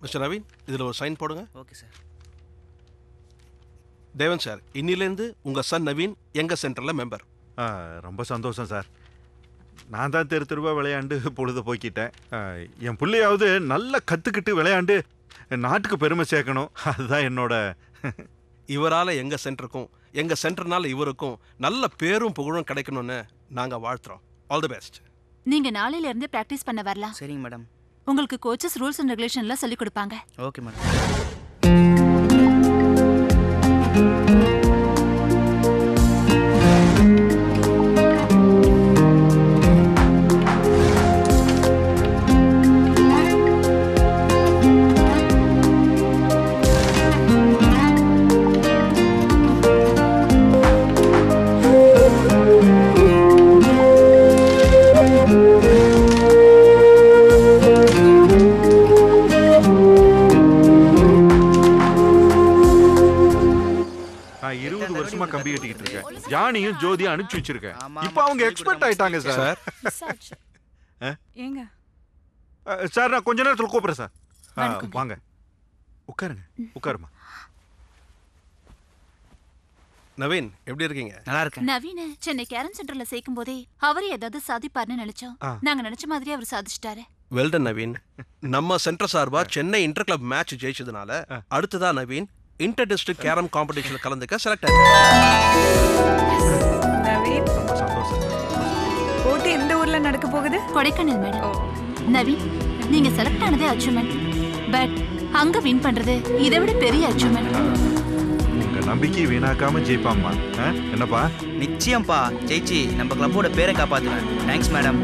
Mister Naveen, இதில் ஒரு sign போடுங்க. Okay sir. தேவன் சார், இன்னிலேருந்து உங்கள் சன் நவீன் எங்கள் சென்டரில் மெம்பர். ரொம்ப சந்தோஷம் சார். நான் தான் தெரு தெருவாக விளையாண்டு பொழுது போய்கிட்டேன். என் பிள்ளையாவது நல்லா கற்றுக்கிட்டு விளையாண்டு நாட்டுக்கு பெருமை சேர்க்கணும். அதுதான் என்னோட. இவரால் எங்கள் சென்டருக்கும் எங்கள் சென்டர்னால இவருக்கும் நல்ல பேரும் புகழும் கிடைக்கணும்னு நாங்கள் வாழ்த்துறோம். All the best. நீங்க நாளையில இருந்து பிராக்டிஸ் பண்ண வரலாம். சரிங்க மேடம். உங்களுக்கு கோச்சஸ் ரூல்ஸ் அண்ட் ரெகுலேஷன்லாம் சொல்லி கொடுப்பாங்க. Okay madam. கம்பி கட்டிக்கிட்டு இருக்கேன். ஜானியும் ஜோதியும் அனுப்பிச்சு வச்சிருக்கேன். இப்போ அவங்க எக்ஸ்பர்ட் ஆயிட்டாங்க சார். ஏங்க சார், நான் கொஞ்ச நேரத்தில் கூப்பிடுறேன் சார். வாங்க உட்காருங்க. உட்காருமா. நவீன், எப்படி இருக்கீங்க? நல்லா இருக்கேன். நவீன சென்னை கேரம் சென்டர்ல சேர்க்கும் போதே அவரே ஏதாவது சாதிப்பார்னு நினைச்சோம். நாங்க நினைச்ச மாதிரி அவர் சாதிச்சிட்டாரு. வெல்டன் நவீன். நம்ம சென்டர் சார்பா சென்னை இன்டர் கிளப் மேட்ச் ஜெயிச்சதுனால அடுத்ததா நவீன் இன்டர் டிஸ்ட்ரிக்ட் கேரம் காம்படிஷன்ல கலந்துக்க செலக்ட் நவீன், ரொம்ப சந்தோஷம். போட்டி எந்த ஊர்ல நடக்க போகுது? கொடைக்கானல் மேடம். நவீன், நீங்க செலக்ட் ஆனதே அச்சீவ்மெண்ட். பட் அங்க வின் பண்றது இதை விட பெரிய அச்சீவ்மெண்ட். உங்க நம்பிக்கை வீணாக்காம ஜெயிப்பாம்மா. என்னப்பா? நிச்சயம்ப்பா, ஜெயிச்சு நம்ம கிளப்போட பேரை காப்பாத்துவேன். Thanks madam.